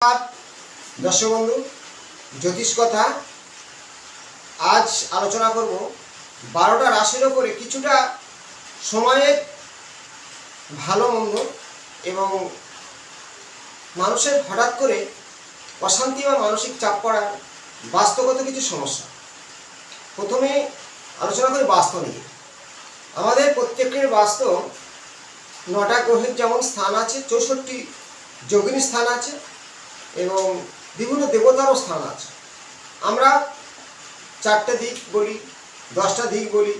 दर्शक बंधु ज्योतिष कथा आज आलोचना करब 12टा राशिर उपरे किछुटा समये भालो मंद एवं मानुषेर हठात् करे अशांति बा मानसिक चाप पड़ार बास्तवगत किछु समस्या। प्रथमे आलोचना करी वास्तव निये। आमादेर प्रत्येकेर वास्तव 9टा ग्रहेर जेमन स्थान आछे, 64टी योगिनी स्थान आछे एवं विभिन्न देवतार स्थान आछे। आमरा 4टे दिक बोली, 10टा दिक बोली,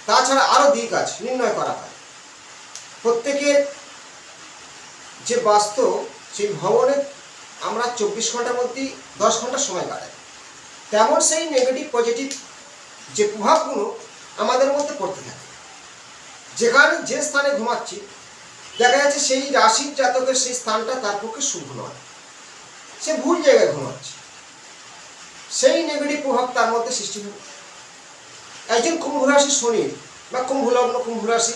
ताछाड़ा आरो दिक आछे निर्णय करा हय। प्रत्येकेर जे वास्तव सेई भवने आमरा 24 घंटार मध्य 10 घंटा समय काटाई। तेमन सेई नेगेटिव पजिटिव जे प्रभावगुलो आमादेर मধ্যে पड़ते थाके। जेखाने जे स्थाने घुमाচ্ছি দেখা যাচ্ছে সেই রাশির জাতকের সেই স্থানটা তার পক্ষে শুভ নয়, সে ভুল জায়গায় ঘুমাচ্ছে, সেই নেগেটিভ প্রভাব তার মধ্যে সৃষ্টি হবে। একজন কুম্ভ রাশি শনি বা কুম্ভ লগ্ন কুম্ভ রাশি,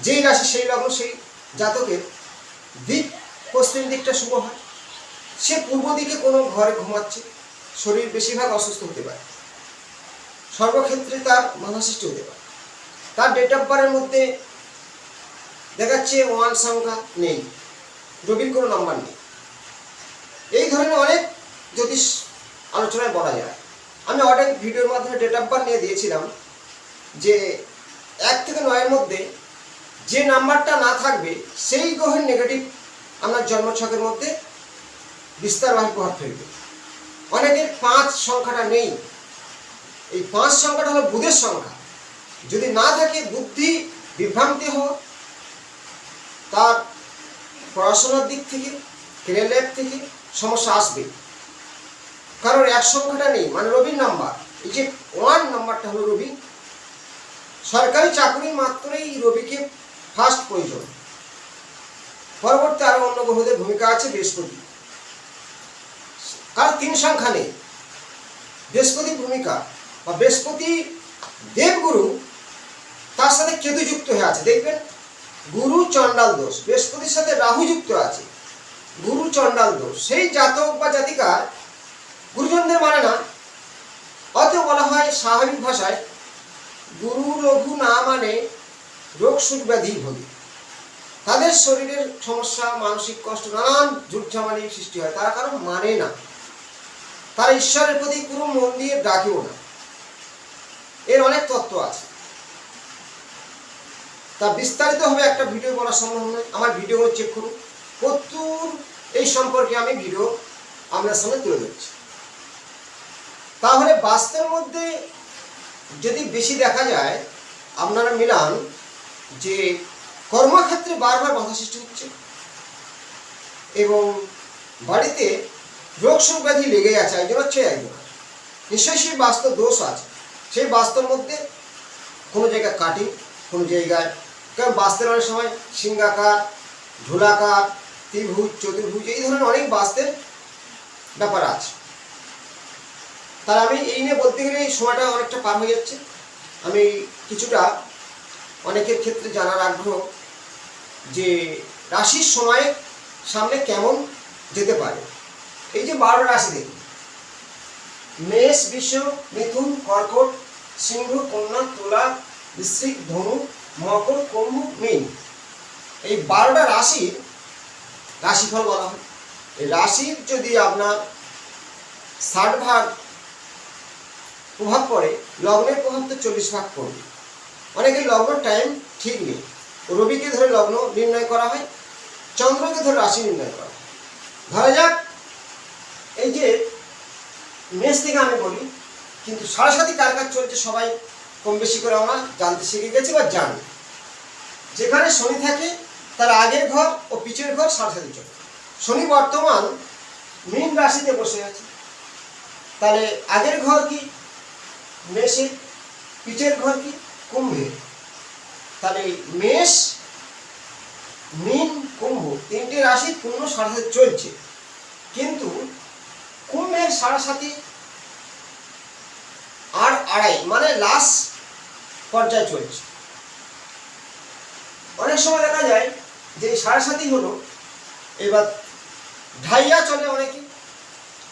যেই রাশি সেই লগ্ন সেই জাতকের দিক পশ্চিম দিকটা শুভ হয়। সে পূর্ব দিকে কোনো ঘরে ঘুমাচ্ছে, শরীর বেশিরভাগ অসুস্থ হতে পারে, সর্বক্ষেত্রে তার মাথা সৃষ্টি হতে পারে। তার ডেট অফ বার্থের মধ্যে দেখাচ্ছে 1 সংখ্যা নেই, রবির কোনো নাম্বার নেই। এই ধরনের অনেক জ্যোতিষ আলোচনায় বলা যায়। আমি অনেক ভিডিওর মাধ্যমে ডেট অফ বার্থ নিয়ে দিয়েছিলাম যে 1 থেকে 9 এর মধ্যে যে নাম্বারটা না থাকবে সেই গ্রহের নেগেটিভ আপনার জন্মছকের মধ্যে বিস্তারবাহী প্রভাব ফেলবে। অনেকের 5 সংখ্যাটা নেই। এই 5 সংখ্যাটা হলো বুধের সংখ্যা। যদি না থাকে বুদ্ধি বিভ্রান্তি হওয়া, তার পড়াশোনার দিক থেকে ক্যারিয়ার লাইফ থেকে সমস্যা আসবে। কারণ 1 সংখ্যাটা নেই মানে রবির নাম্বার। এই যে 1 নাম্বারটা হলো রবি। সরকারি চাকরি মাত্রই রবিকে ফার্স্ট প্রয়োজন। পরবর্তী আরো অন্য গ্রহদের ভূমিকা আছে বৃহস্পতি। আর 3 সংখ্যা নেই। বৃহস্পতির ভূমিকা বা বৃহস্পতি দেবগুরু, তার সাথে কেতু যুক্ত হয়ে আছে। দেখবেন গুরু চণ্ডাল দোষ, বৃহস্পতির সাথে রাহু যুক্ত আছে, গুরু চণ্ডাল দোষ। সেই জাতক বা জাতিকার গুরুজনদের মানে না, অতএব বলা হয় স্বাভাবিক ভাষায় গুরু রঘু না মানে রোগ সুখ ব্যাধি ভোগে। তাদের শরীরের সমস্যা, মানসিক কষ্ট, নানান ঝুটঝামালি সৃষ্টি হয়। তারা কারণ মানে না, তারা ঈশ্বরের প্রতি পুরো মন দিয়ে ডাকেও না। এর অনেক তত্ত্ব আছে, তা বিস্তারিতভাবে একটা ভিডিও বলা সম্ভব নয়। আমার ভিডিওগুলো চেক করুন, প্রচুর এই সম্পর্কে আমি ভিডিও আপনার সামনে তুলে ধরছি। তাহলে বাস্তবের মধ্যে যদি বেশি দেখা যায়, আপনারা মিলান যে কর্মক্ষেত্রে বারবার বাধা সৃষ্টি হচ্ছে এবং বাড়িতে রোগ শোক ব্যাধি লেগে আছে, একজন হচ্ছে একজন, নিশ্চয়ই সেই বাস্তব দোষ আছে। সেই বাস্তবের মধ্যে কোনো জায়গায় কাটিং, কোনো জায়গায়, কারণ বাস্তের অনেক সময় সিংহাকার, ঝোলাকার, ত্রিভুজ, চতুর্ভুজ, এই ধরনের অনেক বাস্তের ব্যাপার আছে। তার আমি এই নিয়ে বলতে গেলে এই সময়টা অনেকটা পার হয়ে যাচ্ছে। আমি কিছুটা অনেকের ক্ষেত্রে জানার আগ্রহ যে রাশির সময় সামনে কেমন যেতে পারে। এই যে 12 রাশি দেখুন, মেষ, বৃষ, মিথুন, কর্কট, সিংহ, কন্যা, তুলা, বৃশ্চিক, ধনু, মকর, কুম্ভ, মীন। এই 12টা রাশির রাশিফল বলা হয়। এই রাশির যদি আপনার 60 ভাগ প্রভাব পড়ে, লগ্নের প্রভাব তো 40 ভাগ পড়বে। অনেকের লগ্ন টাইম ঠিক নেই। রবিকে ধরে লগ্ন নির্ণয় করা হয়, চন্দ্রকে ধরে রাশি নির্ণয় করা হয়। ধরা যাক এই যে মেষ থেকে আমি বলি, কিন্তু সাড়ে কার কাজ চলছে সবাই কম বেশি করে আমরা জানতে শিখে গেছি বা জানি। যেখানে শনি থাকে তার আগের ঘর ও পিছের ঘর সাড়ে চলে। শনি বর্তমান মীন রাশিতে বসে আছে, তাহলে আগের ঘর কি মেষে, পিছের ঘর কি কুম্ভে। তাহলে মেষ, মীন, কুম্ভ 3টে রাশি পূর্ণ সাড়ে চলছে, কিন্তু কুম্ভের 7.5 আর 2.5 মানে লাস্ট পর্যায়ে চলছে। অনেক সময় দেখা যায় যে 7.5 হলো, এবার ঢাইয়া চলে অনেকে,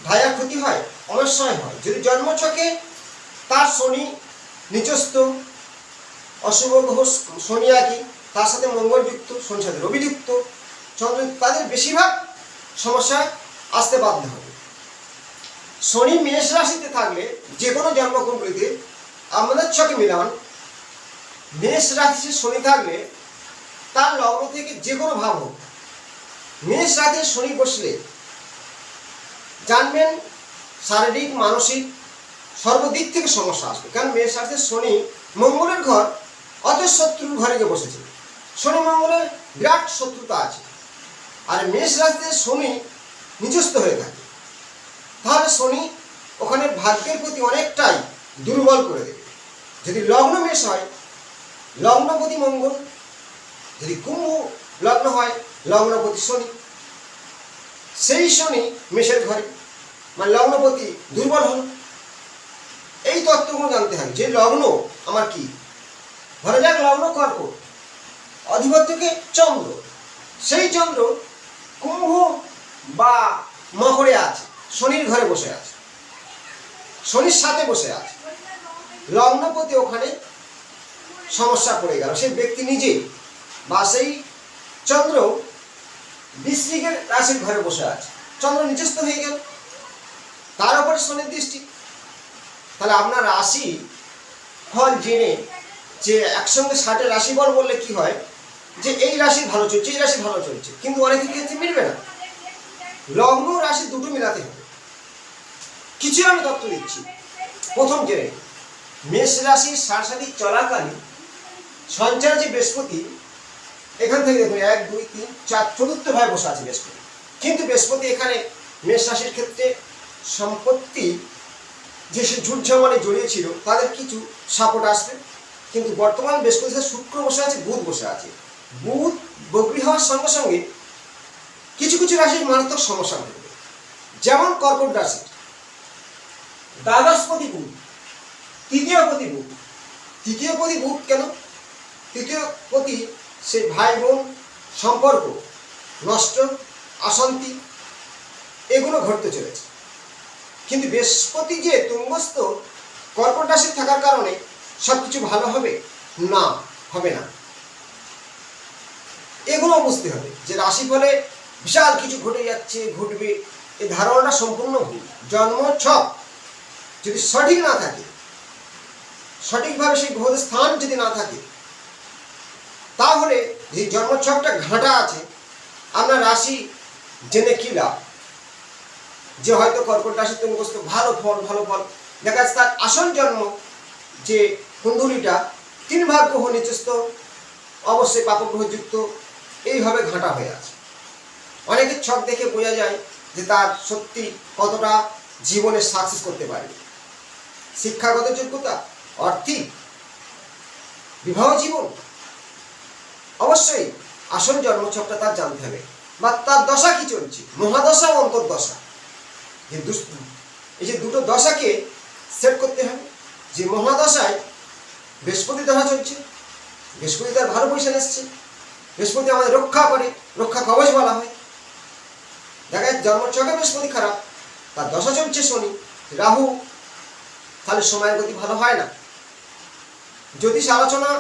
ঢাইয়া ক্ষতি হয়, অনশ্বয় হয়। যদি জন্মছকে তার শনি নিচস্থ, অশুভ গ্রহ শনি একই, তার সাথে মঙ্গলযুক্ত, শনির সাথে রবিযুক্ত, চন্দ্র, তাদের বেশিরভাগ সমস্যা আসতে বাধ্য হবে। শনি মেষ রাশিতে থাকলে যে কোনো জন্মকুণ্ডলিতে আমাদের ছকে মিলান, মেষ রাশিতে শনি থাকলে তার লগ্ন থেকে যে কোনো ভাব হোক, মেষ রাশিতে শনি বসলে জানবেন শারীরিক মানসিক সর্বদিক থেকে সমস্যা আসবে। কারণ মেষ রাশিতে শনি মঙ্গলের ঘর, অত শত্রুর ঘরে গিয়ে বসেছে, শনি মঙ্গলের বিরাট শত্রুতা আছে। আর মেষ রাশিতে শনি নিচস্থ হয়ে থাকে, তাহলে শনি ওখানে ভাগ্যের প্রতি অনেকটাই দুর্বল করে দেবে। যদি লগ্ন মেষ হয়, লগ্নপতি মঙ্গল, যদি কুম্ভ লগ্ন হয়, লগ্নপতি শনি, সেই শনি মেষের ঘরে, মানে লগ্নপতি দুর্বল হল। এই তত্ত্বগুলো জানতে হবে যে লগ্ন আমার কি। ধরা যাক লগ্ন কর্কট, অধিপত্যকে চন্দ্র, সেই চন্দ্র কুম্ভ বা মকরে আছে, শনির ঘরে বসে আছে, শনির সাথে বসে আছে, লগ্নপতি ওখানে সমস্যা পড়ে গেল। সেই ব্যক্তি নিজে বা সেই চন্দ্র বৃশ্চিকের রাশির ঘরে বসে আছে, চন্দ্র নিচস্থ হয়ে গেল, তার উপরে শনির দৃষ্টি। তাহলে আপনার রাশি ফল জেনে যে একসঙ্গে 60 রাশি ফল বললে কি হয়, যে এই রাশি ভালো চলছে, এই রাশি ভালো চলছে, কিন্তু অনেকের ক্ষেত্রে মিলবে না। লগ্ন রাশি দুটো মিলাতে হবে। কিছু আমি তত্ত্ব দিচ্ছি। প্রথম জেনে মেষ রাশির সারসাথী চলাকালীন সঞ্চার যে বৃহস্পতি, এখান থেকে দেখুন 1 2 3 4 চতুর্থ ভাবে বসে আছে বৃহস্পতি। কিন্তু বৃহস্পতি এখানে মেষ রাশির ক্ষেত্রে সম্পত্তি যে সে ঝুটঝামানে জড়িয়েছিল তাদের কিছু সাপোর্ট আসবে। কিন্তু বর্তমান বৃহস্পতি শুক্র বসে আছে, বুধ বসে আছে, বুধ বক্রী হওয়ার সঙ্গে সঙ্গে কিছু কিছু রাশির মারাত্মক সমস্যা ঘটবে। যেমন কর্কট রাশি, দ্বাদশপতি বুধ, তৃতীয়পতি বুধ। তৃতীয়পতি বুধ কেন? তৃতীয়পতি সে ভাই বোন সম্পর্ক নষ্ট, অশান্তি, এগুলো ঘটতে চলেছে। কিন্তু বৃহস্পতি যে তুঙ্গস্থ কর্কট রাশি থাকার কারণে সব কিছু ভালো হবে না, হবে না। এগুলো বুঝতে হবে যে রাশিফলে বিশাল কিছু ঘটে যাচ্ছে, ঘটবে, এই ধারণাটা সম্পূর্ণ ভুল। জন্ম ছক যদি সঠিক না থাকে, সঠিকভাবে সেই গ্রহের স্থান যদি না থাকে, তাহলে যে জন্ম ছকটা ঘাঁটা আছে, আপনার রাশি জেনে কি লাভ? যে হয়তো কর্কট রাশি তুঙ্গস্থ ভালো ফল, ভালো ফল দেখা যাচ্ছে তার আসল জন্ম যে কুণ্ডলিটা 3 ভাগ গ্রহ নিচস্থ, অবশ্যই পাপগ্রহযুক্ত, এইভাবে ঘাঁটা হয়ে আছে। অনেকের ছক দেখে বোঝা যায় যে তার সত্যি কতটা জীবনে সাকসেস করতে পারে। শিক্ষাগত যোগ্যতা, আর্থিক, বিবাহ জীবন, অবশ্যই আসল জন্মছকটা তার জানতে হবে। বা তার দশা কি চলছে, মহাদশা ও অন্তর্দশা, এই যে দুটো দশাকে সেট করতে হবে। যে মহাদশায় বৃহস্পতি দশা চলছে, বৃহস্পতি তার ভালো পয়সা এসছে, বৃহস্পতি আমাদের রক্ষা করে, রক্ষা কবচ বলা হয়। দেখা যায় জন্মছকে বৃহস্পতি খারাপ, তার দশা চলছে শনি রাহু, তাহলে সময়ের গতি ভালো হয় না। জ্যোতিষ আলোচনা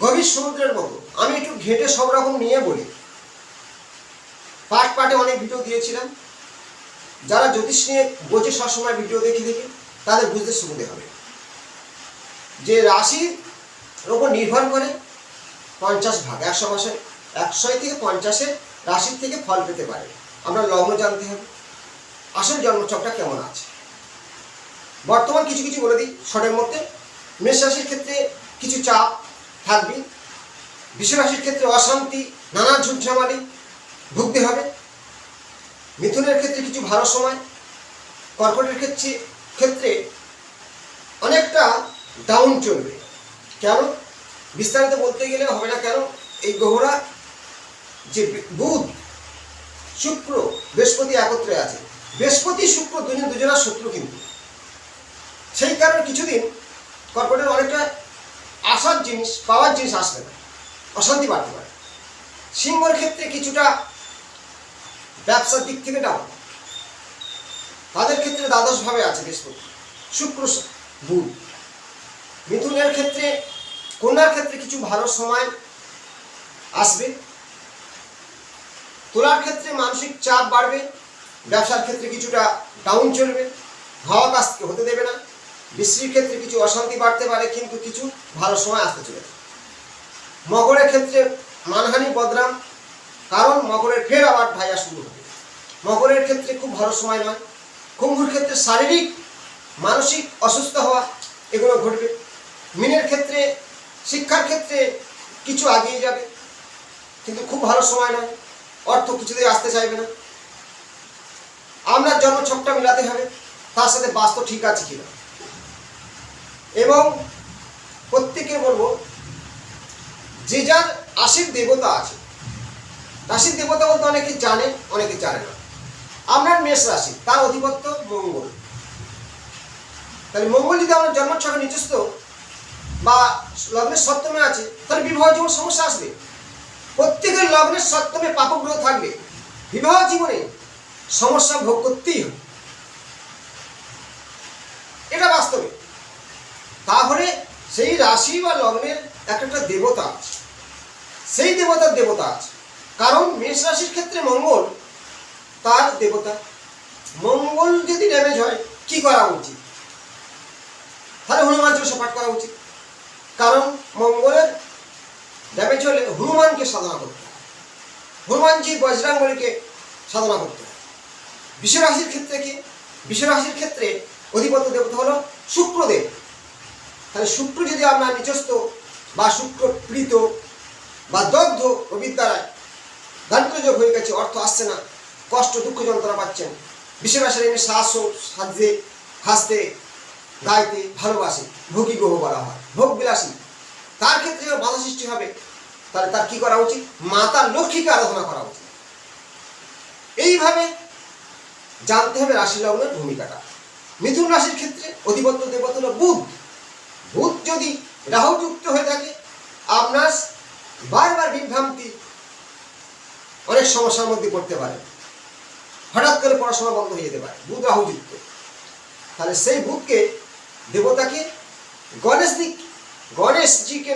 গভীর সমুদ্রের মতো, আমি একটু ঘেঁটে সব রকম নিয়ে বলি। পার্ট পার্টে অনেক ভিডিও দিয়েছিলাম, যারা জ্যোতিষ নিয়ে বোঝে সবসময় ভিডিও দেখে দেখে তাদের বুঝতে সুবিধে হবে। যে রাশির ওপর নির্ভর করে 50 ভাগ, 100 মাসে 100 থেকে 50-এর রাশির থেকে ফল পেতে পারে। আমরা লগ্ন জানতে হবে, আসল জন্মছকটা কেমন আছে। বর্তমান কিছু কিছু বলে দিই শর্টের মধ্যে। মেষ রাশির ক্ষেত্রে কিছু চাপ থাকবে, বৃষ রাশির ক্ষেত্রে অশান্তি, নানা ঝুটঝামালি ভুগতে হবে। মিথুনের ক্ষেত্রে কিছু ভালো সময়, কর্কটের ক্ষেত্রে অনেকটা ডাউন চলবে। কেন? বিস্তারিত বলতে গেলে হবে না। কেন? এই গ্রহরা যে বুধ, শুক্র, বৃহস্পতি একত্রে আছে, বৃহস্পতি শুক্র দুজনের শত্রু, কিন্তু সেই কারণে কিছুদিন কর্কটের অনেকটা আসার জিনিস, পাওয়ার জিনিস আসবে না, অশান্তি বাড়তে পারে। সিংহর ক্ষেত্রে কিছুটা ব্যবসার দিক থেকে ডাউন, তাদের ক্ষেত্রে দ্বাদশভাবে আছে বৃহস্পতি, শুক্র, বুধ। মিথুনের ক্ষেত্রে, কন্যার ক্ষেত্রে কিছু ভালো সময় আসবে। তুলার ক্ষেত্রে মানসিক চাপ বাড়বে, ব্যবসার ক্ষেত্রে কিছুটা ডাউন চলবে, হাওয়া কাজকে হতে দেবে না। বৃষ্টির ক্ষেত্রে কিছু অশান্তি বাড়তে পারে, কিন্তু কিছু ভালো সময় আসতে চলেছে। মকরের ক্ষেত্রে মানহানি, বদনাম, কারণ মকরের ফের আবার ঢাইয়া শুরু হবে। মকরের ক্ষেত্রে খুব ভালো সময় নয়। কুম্ভের ক্ষেত্রে শারীরিক মানসিক অসুস্থ হওয়া এগুলো ঘটবে। মীনের ক্ষেত্রে শিক্ষার ক্ষেত্রে কিছু এগিয়ে যাবে, কিন্তু খুব ভালো সময় নয়, অর্থ কিছুতেই আসতে চাইবে না। আপনার জন্মছকটা মিলাতে হবে, তার সাথে বাস্তব ঠিক আছে কিনা। এবং প্রত্যেকে বলবো, যে যার রাশির দেবতা আছে, রাশির দেবতা বলতে অনেকে জানে, অনেকে জানে না। আপনার মেষ রাশি, তার অধিপত্য মঙ্গল। তাহলে মঙ্গল যদি আপনার জন্মছকে নিজস্ব বা লগ্নের সপ্তমে আছে, তাহলে বিবাহ জীবন সমস্যা আসবে। প্রত্যেকের লগ্নের সপ্তমে পাপগ্রহ থাকবে, বিবাহ জীবনে সমস্যা ভোগ করতেই হবে, এটা বাস্তবে। তাহলে সেই রাশি বা লগ্নের একটা দেবতা আছে, সেই দেবতার দেবতা আছে। কারণ মেষ রাশির ক্ষেত্রে মঙ্গল তার দেবতা। মঙ্গল যদি ড্যামেজ হয়, কি করা উচিত? তাহলে হনুমান চালিসা পাঠ করা উচিত। কারণ মঙ্গলের ড্যামেজ হলে হনুমানকে সাধনা করতে হয়, হনুমানজি বজরাঙ্গলিকে সাধনা করতে হয়। বিশ্বরাশির ক্ষেত্রে কি? বিশ্বরাশির ক্ষেত্রে অধিপত্য দেবতা হলো শুক্রদেব। তাহলে শুক্র যদি আপনার নিজস্ব বা শুক্র প্রীত বা দগ্ধ রবির দ্বারায় দারিদ্র্যযোগ হয়ে গেছে, অর্থ আসছে না, কষ্ট দুঃখ যন্ত্রণা পাচ্ছেন, বিশ্বরাশির এমনি সাজতে হাসতে গাইতে ভালোবাসে, ভোগী গ্রহ বলা হয়, ভোগ বিলাসী, তার ক্ষেত্রে বাধা সৃষ্টি হবে। তাহলে তার কি করা উচিত? মাতা লক্ষ্মীকে আরাধনা করা উচিত। এইভাবে জানতে হবে রাশি লগ্নের ভূমিকাটা। মিথুন রাশির ক্ষেত্রে অধিপত্য দেবতা হলো বুধ। বুধ যদি রাহুযুক্ত হয়ে থাকে, আপনার বারবার বিভ্রান্তি, অনেক সমস্যার মধ্যে পড়তে পারে, হঠাৎ করে পড়াশোনা বন্ধ হয়ে যেতে পারে, বুধ রাহুযুক্ত। তাহলে সেই বুধকে, দেবতাকে গণেশজিকে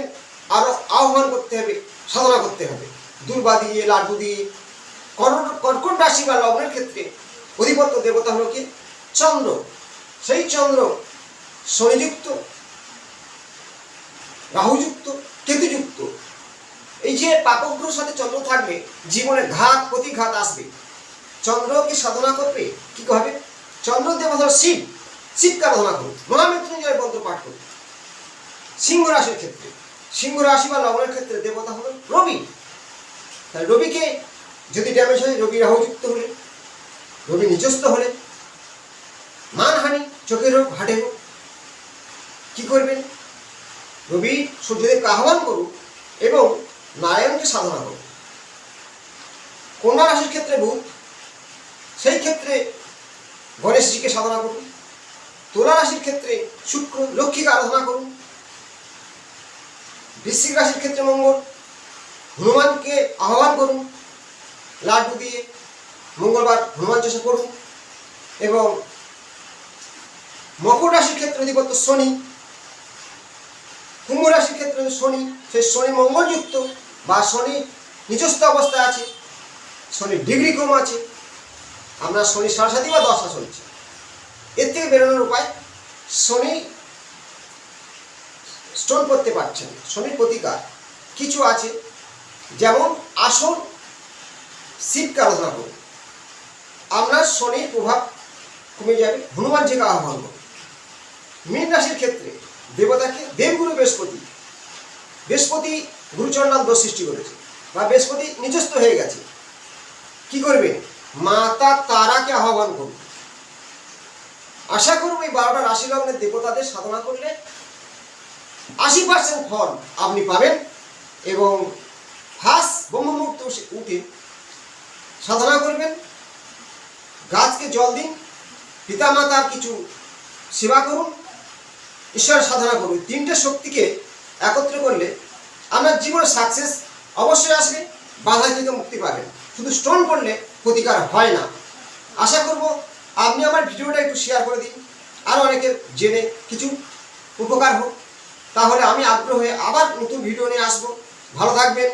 আরো আহ্বান করতে হবে, সাধনা করতে হবে, দুর্বা দিয়ে, লাড্ডু দিয়ে। কর্কট রাশি বা লগ্নের ক্ষেত্রে অধিপত্য দেবতা হলো কি? চন্দ্র। সেই চন্দ্র শনিযুক্ত, রাহুযুক্ত, কেতুযুক্ত। এই যে পাপগ্রহের সাথে চন্দ্র থাকবে, জীবনে ঘাত প্রতিঘাত আসবে। চন্দ্রকে সাধনা করবে কি হবে? চন্দ্র দেবতা শিব, শিবকে আরাধনা করুন, মহামৃত্যুঞ্জয় মন্ত্র পাঠ করুন। সিংহ রাশির ক্ষেত্রে, সিংহ রাশি বা লগ্নের ক্ষেত্রে দেবতা হল রবি। তাহলে রবিকে যদি ড্যামেজ হয়, রবি রাহুযুক্ত হলে, রবি নিজস্ব হলে, মানহানি, চোখের রোগ, হাটে রোগ, কি করবেন? রবি সূর্যদেবকে আহ্বান করুন এবং নারায়ণকে সাধনা করুন। কন্যা রাশির ক্ষেত্রে বুধ, সেই ক্ষেত্রে গণেশজিকে সাধনা করুন। তুলা রাশির ক্ষেত্রে শুক্র, লক্ষ্মীকে আরাধনা করুন। বৃশ্চিক রাশির ক্ষেত্রে মঙ্গল, হনুমানকে আহ্বান করুন লাড্ডু দিয়ে, মঙ্গলবার হনুমান চালিসা পড়ুন। এবং মকর রাশির ক্ষেত্রে অধিপত্য শনি, কুম্ভ রাশির ক্ষেত্রে শনি, সেই শনি মঙ্গলযুক্ত বা শনি নিজস্ব অবস্থায় আছে, শনি ডিগ্রি কম আছে, আমরা শনি সরস্বতী বা দশা চলছে। এর থেকে বেরোনোর উপায়, শনি স্টোন করতে পারছেন, শনির প্রতিকার কিছু আছে, যেমন আসন, শিবকে আরাধনা করুন, আপনার শনির প্রভাব কমে যাবে, হনুমানজিকে আহ্বান করুন। মীন রাশির ক্ষেত্রে দেবতাকে দেবগুরু বৃহস্পতি, বৃহস্পতি গুরুচণ্ডাল দোষ সৃষ্টি করেছে বা বৃহস্পতি নিজস্ব হয়ে গেছে, কি করবেন? মাতা তারাকে আহ্বান করুন। আশা করব এই 12টা রাশি লগ্নের দেবতাদের সাধনা করলে 80% ফল আপনি পাবেন। এবং ফার্স্ট ব্রহ্মমুহূর্তে উঠে সাধনা করবেন, গাছকে জল দিন, পিতামাতার কিছু সেবা করুন, ঈশ্বরের সাধনা করুন। 3টে শক্তিকে একত্র করলে আপনার জীবনে সাকসেস অবশ্যই আসবে, বাধা থেকে মুক্তি পাবেন। শুধু স্টোন করলে প্রতিকার হয় না। আশা করব আপনি আমার ভিডিওটা একটু শেয়ার করে দিন, আরও অনেকের জেনে কিছু উপকার হোক। তাহলে আমি আগ্রহ হয়ে আবার নতুন ভিডিও নিয়ে আসবো। ভালো থাকবেন,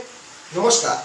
নমস্কার।